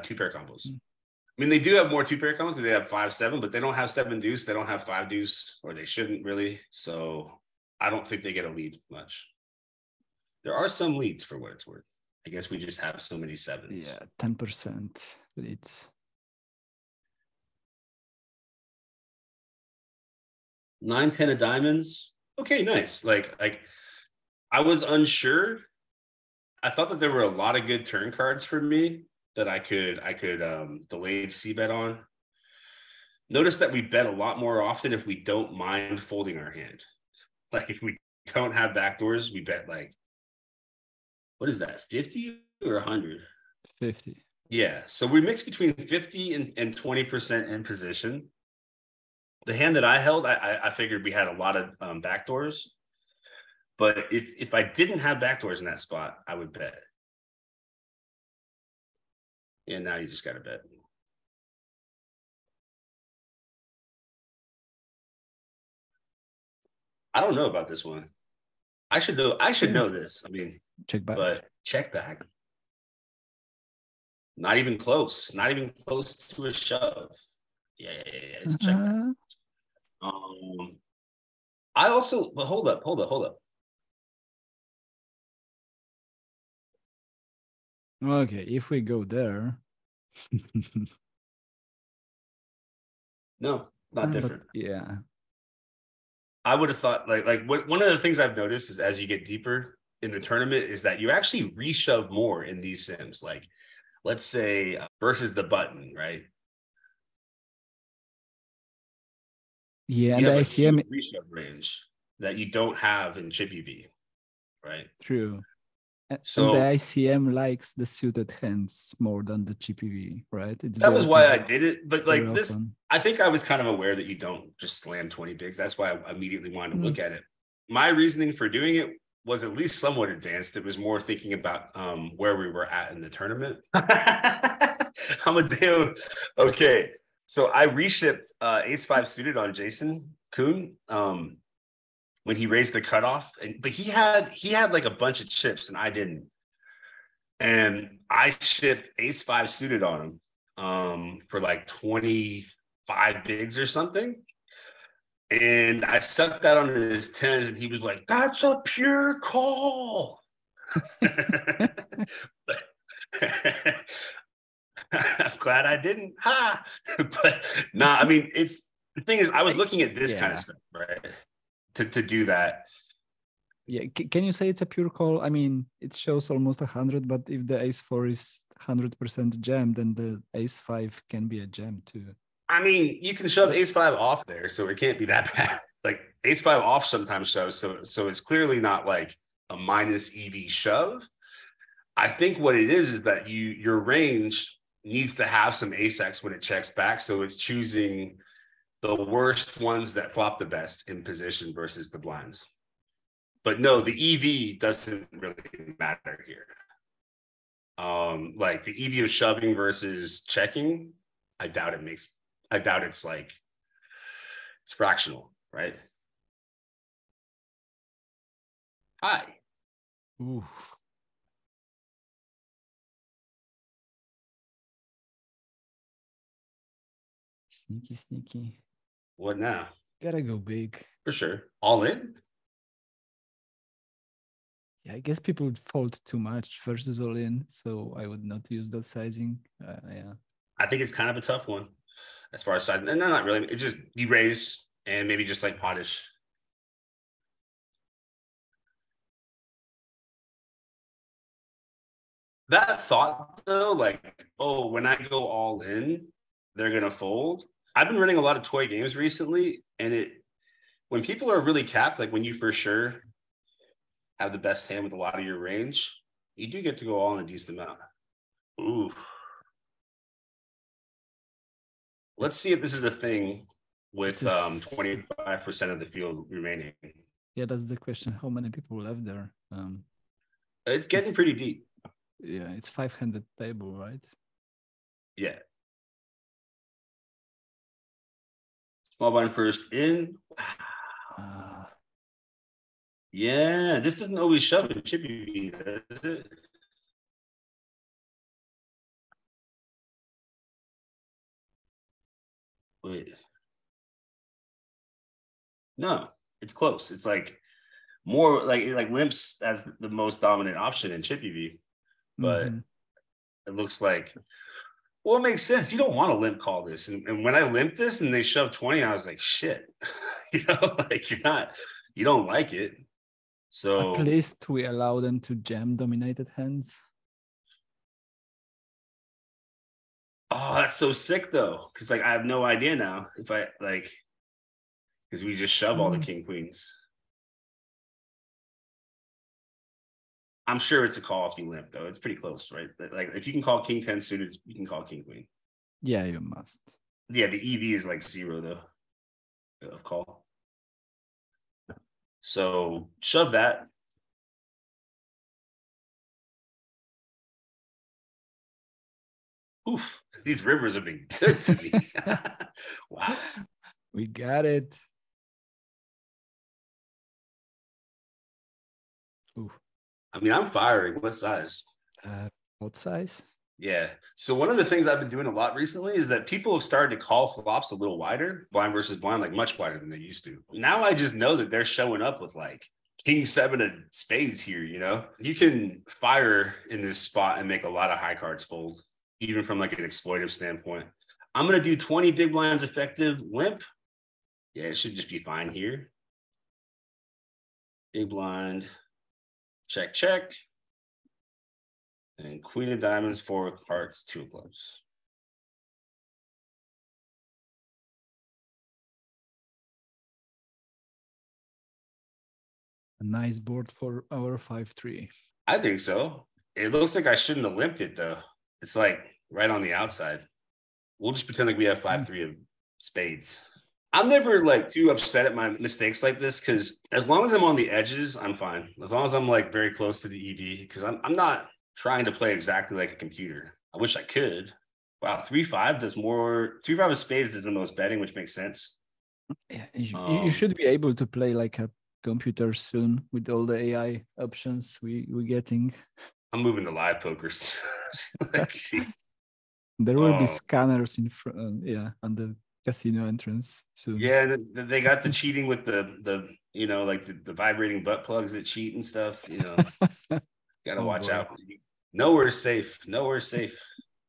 Two pair combos. I mean, they do have more two pair combos because they have 5-7, but they don't have 7 deuce. They don't have 5 deuce, or they shouldn't really. So I don't think they get a lead much. There are some leads for what it's worth. I guess we just have so many sevens. Yeah, 10% leads. 9-10 of diamonds. Okay, nice. Like I was unsure. I thought that there were a lot of good turn cards for me that I could delayed c bet on. Notice that we bet a lot more often if we don't mind folding our hand. Like if we don't have backdoors, we bet like, what is that, 50 or 100? 50. Yeah. So we mix between 50 and 20% in position. The hand that I held, I figured we had a lot of backdoors. But if I didn't have backdoors in that spot, I would bet. And now you just got to bet. I don't know about this one. I should know this. I mean, check back. But check back. Not even close. Not even close to a shove. Yeah. It's check back. I also, but hold up. Okay, if we go there. No, not different. Yeah. I would have thought one of the things I've noticed is as you get deeper in the tournament is that you actually reshove more in these sims. Like, let's say versus the button, right? Yeah, you and have the ICM reshove range that you don't have in Chippy V, right? True. So and the ICM likes the suited hands more than the GPV, right? That was why I did it. But like this, often. I think I was kind of aware that you don't just slam 20 bigs. That's why I immediately wanted to look at it. My reasoning for doing it was at least somewhat advanced. It was more thinking about where we were at in the tournament. I'm a damn okay. So I reshipped ace-5 suited on Jason Kuhn when he raised the cutoff, but he had like a bunch of chips and I didn't. And I shipped ace-5 suited on him for like 25 bigs or something. And I stuck that under his tens, and he was like, "That's a pure call." I'm glad I didn't. Ha! But nah, I mean, it's the thing is, I was looking at this kind of stuff, right? To do that. Yeah, can you say it's a pure call? I mean, it shows almost 100, but if the ace-4 is 100% jam, then the ace-5 can be a jam too. I mean, you can shove ace-5 off there, so it can't be that bad. Like ace-5 off sometimes shows, so it's clearly not like a minus EV shove. I think what it is that your range needs to have some ace-x when it checks back, so it's choosing the worst ones that flop the best in position versus the blinds. But no, the EV doesn't really matter here. Like the EV of shoving versus checking, I doubt it's like it's fractional, right? Hi. Oof. Sneaky. What now? Gotta go big. For sure. All in? Yeah, I guess people would fold too much versus all in, so I would not use that sizing. Yeah. I think it's kind of a tough one as far as sizing. No, not really. It's just you raise and maybe just like pottish. That thought though, like, oh, when I go all in, they're gonna fold. I've been running a lot of toy games recently, and when people are really capped, like when you for sure have the best hand with a lot of your range, you do get to go all in a decent amount. Ooh. Let's see if this is a thing with 25% of the field remaining. Yeah, that's the question. How many people left there? It's getting pretty deep. Yeah, it's 500 table, right? Yeah. Small blind first in. Yeah, this doesn't always shove in Chippy V, does it? Wait. No, it's close. It's like more like limps as the most dominant option in Chippy V. But it looks like, well, it makes sense. You don't want to limp call this. And when I limped this and they shoved 20, I was like, shit. Like you don't like it. So at least we allow them to jam dominated hands. Oh, that's so sick though. Cause like I have no idea now if I like, because we just shove all the king queens. I'm sure it's a call if you limp though. It's pretty close, right? Like if you can call king 10 suited, you can call king queen. Yeah, you must. Yeah, the EV is like 0 though of call. So shove that. Oof, these rivers have been good to me. Wow. We got it. Oof. I mean, I'm firing. What size? What size? Yeah. So one of the things I've been doing a lot recently is that people have started to call flops a little wider, blind versus blind, like much wider than they used to. Now I just know that they're showing up with like king 7 of spades here, you know? You can fire in this spot and make a lot of high cards fold, even from like an exploitive standpoint. I'm going to do 20 big blinds effective limp. Yeah, it should just be fine here. Big blind, check, check. And queen of diamonds, 4 of hearts, 2 of clubs. A nice board for our 5-3. I think so. It looks like I shouldn't have limped it though. It's like right on the outside. We'll just pretend like we have 5-3 of spades. I'm never like too upset at my mistakes like this because as long as I'm on the edges, I'm fine. As long as I'm like very close to the EV, because I'm not trying to play exactly like a computer. I wish I could. Wow, 3-5 does more. 3-5 of spades is the most betting, which makes sense. Yeah, you should be able to play like a computer soon with all the AI options we're getting. I'm moving to live pokers. There will be scanners in front, yeah, on the casino entrance soon. Yeah, they got the cheating with the you know, like the vibrating butt plugs that cheat and stuff. You know, gotta watch out. Nowhere's safe. Nowhere's safe.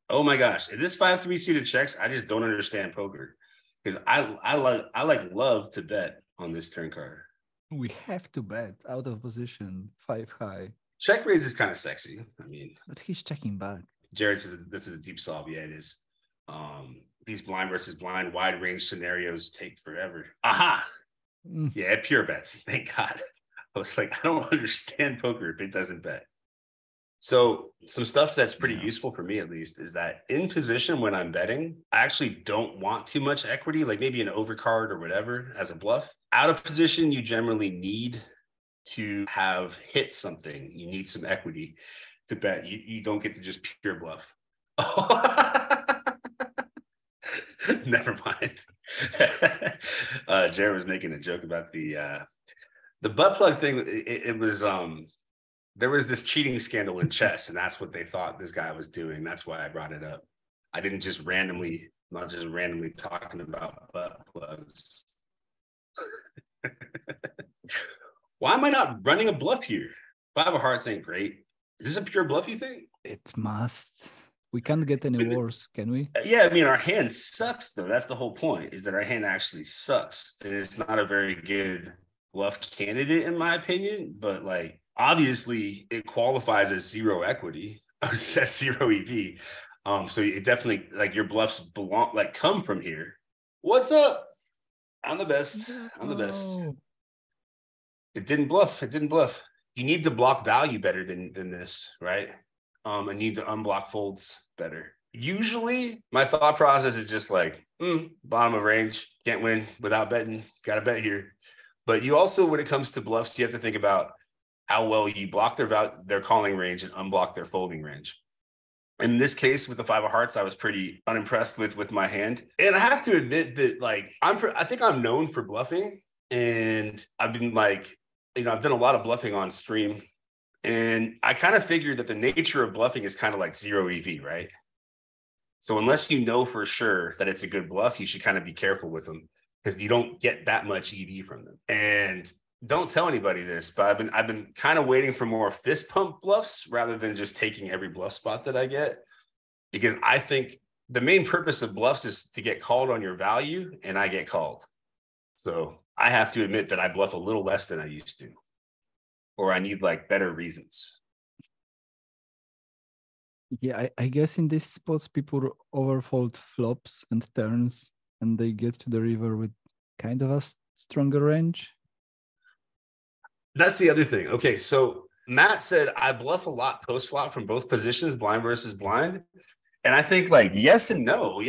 Oh my gosh, if this 5-3 suited checks, I just don't understand poker because I love to bet on this turn card. We have to bet out of position 5 high. Check raise is kind of sexy. I mean, but he's checking back. Jared says this is a deep solve. Yeah, it is. These blind versus blind wide range scenarios take forever. Aha. Yeah, pure bets. Thank God. I was like, I don't understand poker if it doesn't bet. So some stuff that's pretty useful for me, at least, is that in position when I'm betting, I actually don't want too much equity, like maybe an overcard or whatever as a bluff. Out of position, you generally need to have hit something. You need some equity to bet. You don't get to just pure bluff. Never mind. Jared was making a joke about the butt plug thing. It was there was this cheating scandal in chess, and that's what they thought this guy was doing. That's why I brought it up. I didn't just not just randomly talking about butt plugs. Why am I not running a bluff here? 5 of hearts ain't great. Is this a pure bluffy thing? It must. We can't get any worse, can we? Yeah, I mean, our hand sucks, though. That's the whole point, is that our hand actually sucks. And it's not a very good bluff candidate, in my opinion. But, like, obviously, it qualifies as 0 equity. As 0 EV. So it definitely, like, your bluffs come from here. What's up? I'm the best. I'm the best. It didn't bluff. It didn't bluff. You need to block value better than this, right? I need to unblock folds better. Usually, my thought process is just like, bottom of range, can't win without betting. Got to bet here. But you also, when it comes to bluffs, you have to think about how well you block their calling range and unblock their folding range. In this case, with the 5 of hearts, I was pretty unimpressed with my hand. And I have to admit that, like, I think I'm known for bluffing. And I've been like, I've done a lot of bluffing on stream. And I kind of figured that the nature of bluffing is kind of like 0 EV, right? So unless you know for sure that it's a good bluff, you should kind of be careful with them because you don't get that much EV from them. And don't tell anybody this, but I've been kind of waiting for more fist pump bluffs rather than just taking every bluff spot that I get, because I think the main purpose of bluffs is to get called on your value, and I get called. So I have to admit that I bluff a little less than I used to, or I need like better reasons. Yeah, I guess in these spots people overfold flops and turns, and they get to the river with kind of a stronger range. That's the other thing. Okay, so Matt said I bluff a lot post flop from both positions, blind versus blind. And I think like yes and no,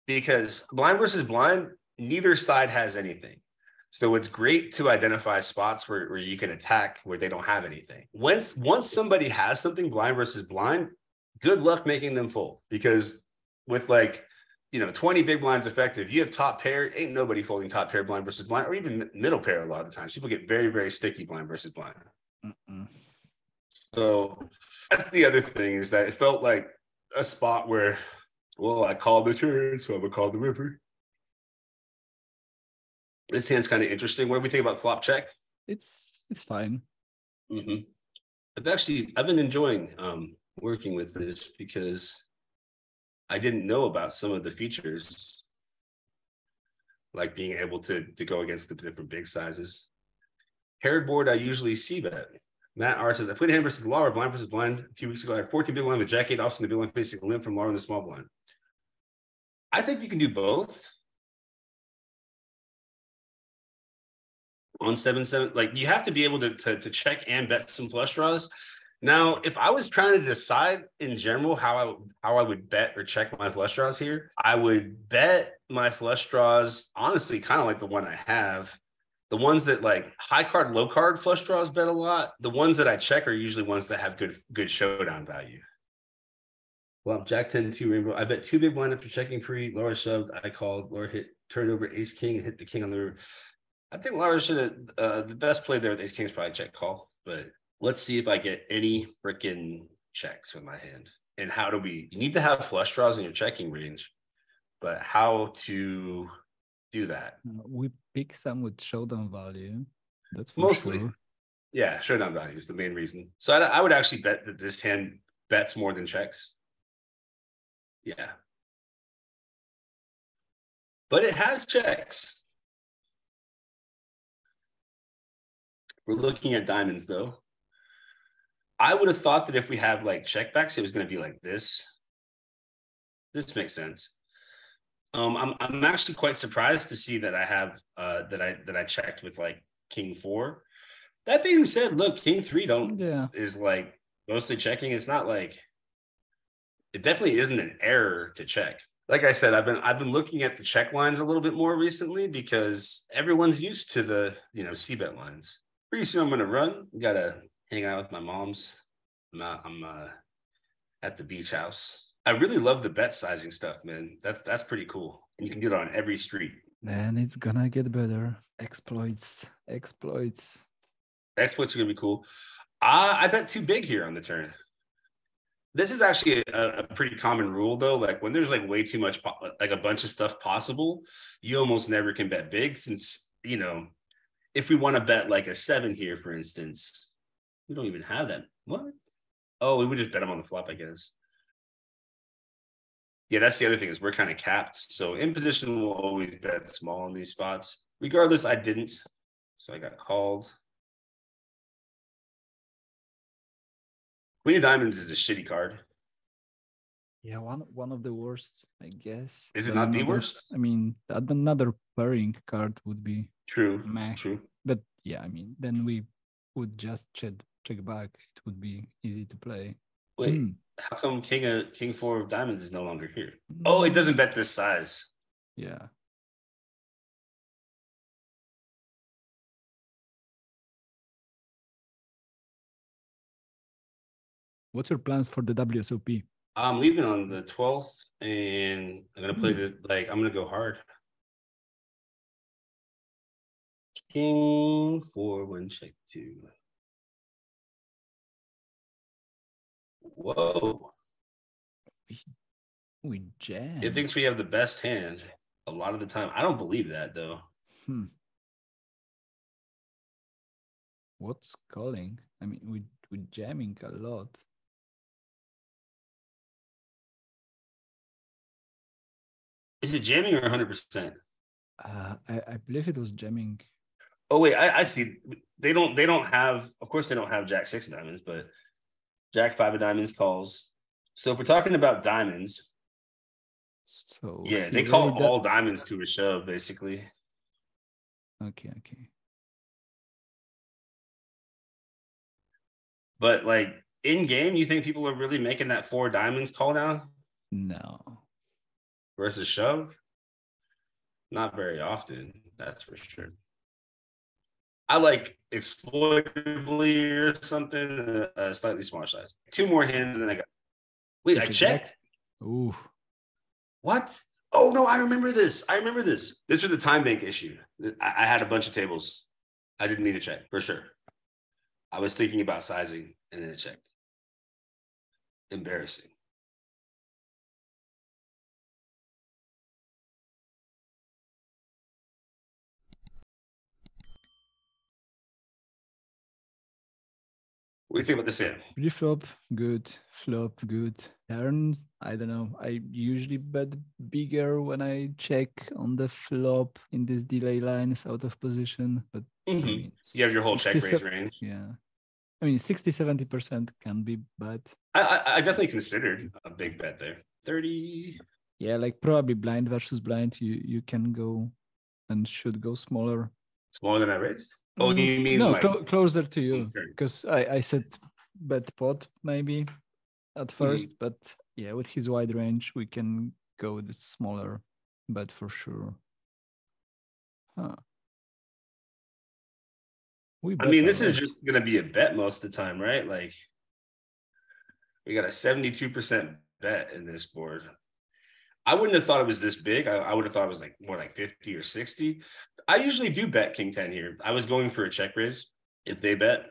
because blind versus blind, neither side has anything. So it's great to identify spots where you can attack where they don't have anything. Once somebody has something blind versus blind, good luck making them fold, because with like 20 big blinds effective, you have top pair, ain't nobody folding top pair blind versus blind, or even middle pair a lot of the times. People get very, very sticky blind versus blind. Mm-mm. So that's the other thing, is that it felt like a spot where, well, I called the turn, so I'm gonna call the river. This hand's kind of interesting. What do we think about flop check? It's fine. Mm-hmm. I've been enjoying working with this, because I didn't know about some of the features, like being able to go against the different big sizes. Paired board, I usually see bet. Matt R says, I played hand versus Laura, blind versus blind a few weeks ago. I had 14 big blind with Jack 8, also in the big blind facing a limp from Laura in the small blind. I think you can do both. On 7-7, like you have to be able to check and bet some flush draws. Now, if I was trying to decide in general how I would bet or check my flush draws here, I would bet my flush draws, honestly, kind of like the one I have. The ones that like high card, low card flush draws bet a lot. The ones that I check are usually ones that have good showdown value. Well, Jack 10, 2 rainbow. I bet 2 big blind after checking free. Laura shoved. I called. Laura hit, turned over ace king and hit the king on the river. I think Laura should have, the best play there with ace king's probably check call, but let's see if I get any freaking checks with my hand. And how do you need to have flush draws in your checking range, but how to do that? We pick some with showdown value. That's for Mostly. sure. Yeah, showdown value is the main reason. So I would actually bet that this hand bets more than checks. Yeah. But it has checks. We're looking at diamonds, though. I would have thought that if we have like checkbacks, it was going to be like this. This makes sense. I'm actually quite surprised to see that I have that I checked with like king 4. That being said, look, king 3 is like mostly checking. It's not like, it definitely isn't an error to check. Like I said, I've been looking at the check lines a little bit more recently, because everyone's used to the c-bet lines. Pretty soon I'm gonna run. Gotta hang out with my mom's. I'm at the beach house. I really love the bet sizing stuff, man. That's pretty cool. And you can do it on every street. Then it's gonna get better. Exploits. Exploits are gonna be cool. I bet too big here on the turn. This is actually a pretty common rule, though. Like when there's like way too much, like a bunch of stuff possible, you almost never can bet big, since if we want to bet like a 7 here, for instance, we don't even have that. What? Oh, we would just bet them on the flop, I guess. Yeah, that's the other thing, is we're kind of capped. So in position, we'll always bet small in these spots. Regardless, I didn't. So I got called. Queen of Diamonds is a shitty card. Yeah, one of the worst, I guess. Is it not the worst? I mean, another pairing card would be true. meh. True. But yeah, I mean, then we would just check back. It would be easy to play. Wait, how come king 4 of diamonds is no longer here? Oh, it doesn't bet this size. Yeah. What's your plans for the WSOP? I'm leaving on the 12th, and I'm gonna play I'm gonna go hard. King 4, 1 check 2. Whoa. We jam. It thinks we have the best hand a lot of the time. I don't believe that, though. What's calling? I mean, we're jamming a lot. Is it jamming or 100%? I believe it was jamming. Oh wait, I see. They don't have. Of course, they don't have Jack 6 of diamonds, but Jack 5 of diamonds calls. So if we're talking about diamonds, So yeah, he they call really all diamonds to a shove, basically. Okay. But like in game, you think people are really making that 4 diamonds call down No. versus shove? Not very often, that's for sure. I like exploitably or something, a slightly smaller size. 2 more hands, and then I got. Wait, I checked. Ooh. What? Oh no, I remember this. This was a time bank issue. I had a bunch of tables. I didn't need to check for sure. I was thinking about sizing and then it checked. Embarrassing. What do you think about this hand? Preflop, good. Flop, good. Turn, I don't know. I usually bet bigger when I check on the flop in this delay lines out of position. But I mean, You have your whole check raise 67 range. Yeah. I mean, 60-70% can be bad. I definitely considered a big bet there. 30. Yeah, like probably blind versus blind. You can go and should go smaller. Smaller than I raised? Oh, you mean no, like closer to you? Because I said bet pot maybe at first, but yeah, with his wide range, we can go with the smaller bet for sure. Huh. I mean, this is just going to be a bet most of the time, right? Like, we got a 72% bet in this board. I wouldn't have thought it was this big. I would have thought it was like more like 50 or 60. I usually do bet king 10 here. I was going for a check raise if they bet.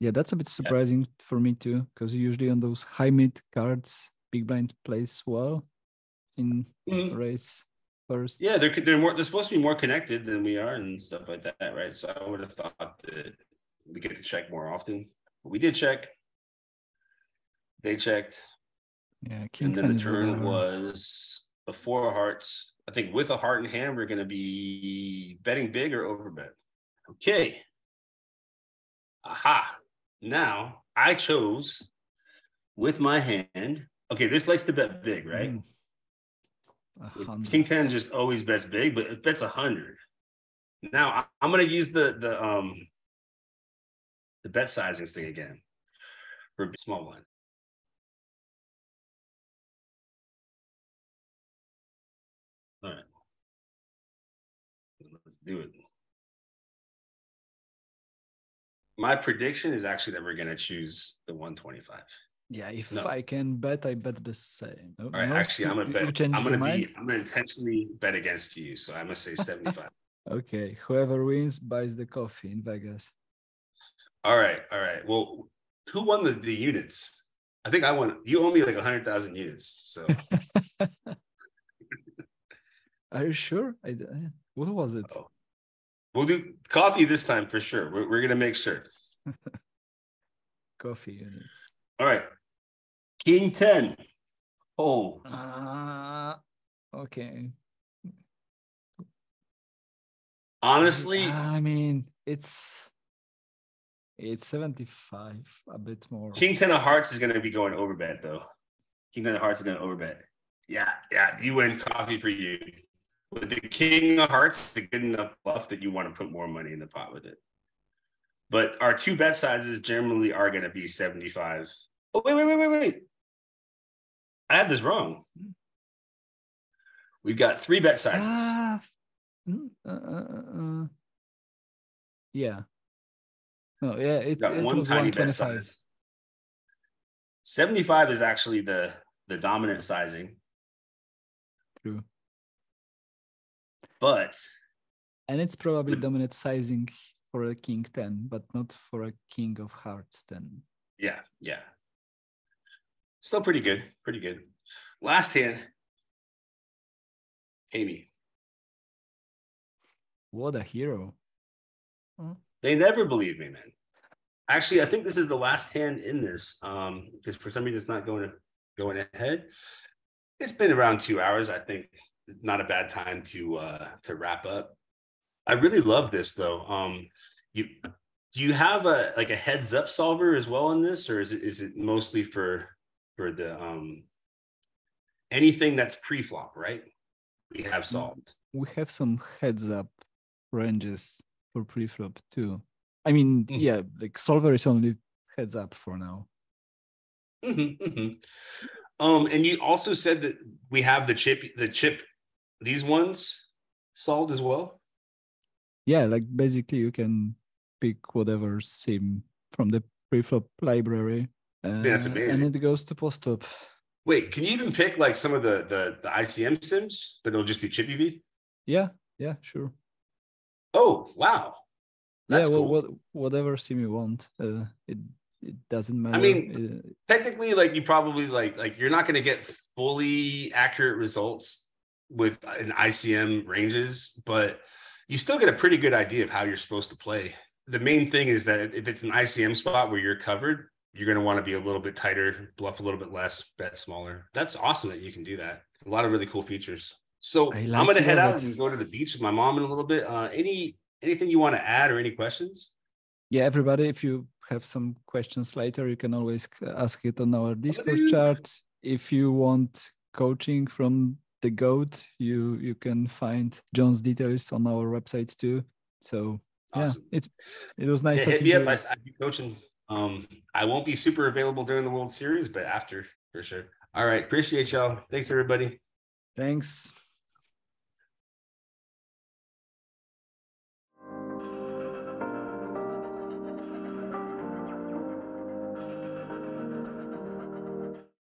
Yeah, that's a bit surprising for me too, because usually on those high mid cards, big blind plays well in race first. Yeah, they're supposed to be more connected than we are and stuff like that, right? So I would have thought that we get to check more often. But we did check. They checked. Yeah, and then the turn was a 4 of hearts. I think with a heart in hand, we're going to be betting big or overbet. Okay. Aha. Now I chose with my hand. Okay, this likes to bet big, right? King 10 just always bets big, but it bets 100. Now I'm going to use the bet sizing thing again for small blind. All right. Let's do it. My prediction is actually that we're going to choose the 125. Yeah, if I can bet, I bet the same. All right, actually, I'm gonna bet. I'm gonna intentionally bet against you, so I'm gonna say 75. Okay, whoever wins buys the coffee in Vegas. All right. Well, who won the units? I think I won. You owe me like 100,000 units. So, are you sure? What was it? Oh. We'll do coffee this time for sure. We're gonna make sure. Coffee units. All right. King 10. Oh. Okay. Honestly, I mean, it's 75, a bit more. King 10 of hearts is going to be going overbet, though. King 10 of hearts is going to overbet. Yeah, you win, coffee for you. With the King of hearts, it's a good enough bluff that you want to put more money in the pot with it. But our 2 bet sizes generally are going to be 75. Oh, wait. I have this wrong. We've got 3 bet sizes. Yeah. No, yeah, it one was tiny 125. bet size. 75 is actually the dominant sizing. True. And it's probably dominant sizing for a King 10, but not for a King of Hearts 10. Yeah. Still pretty good. Last hand. Amy. What a hero. They never believe me, man. Actually, I think this is the last hand in this, because for some reason it's not going ahead. It's been around 2 hours. I think not a bad time to wrap up. I really love this though. Do you have a heads up solver as well in this, or is it mostly for for the anything that's pre-flop, right? We have solved. We have some heads up ranges for pre-flop too. I mean, yeah, like solver is only heads up for now. And you also said that we have the chip, these ones solved as well. Yeah, like basically you can pick whatever sim from the preflop library, That's amazing. and it goes to Postflop. Wait, can you even pick like some of the ICM sims, but it'll just be chip EV? Yeah, sure. Oh wow, that's cool. Whatever sim you want. It doesn't matter. I mean, technically, like you probably like you're not going to get fully accurate results with an ICM ranges, but you still get a pretty good idea of how you're supposed to play. The main thing is that if it's an ICM spot where you're covered, you're going to want to be a little bit tighter, bluff a little bit less, bet smaller. That's awesome that you can do that. A lot of really cool features. So I'm going to head out and go to the beach with my mom in a little bit. Anything you want to add or any questions? Yeah, everybody, if you have some questions later, you can always ask it on our Discord chat. If you want coaching from the GOAT, you can find John's details on our website too. So awesome. Yeah, it was nice talking hit me to up. you. I'd be coaching. I won't be super available during the World Series, but after for sure. All right. Appreciate y'all. Thanks, everybody. Thanks.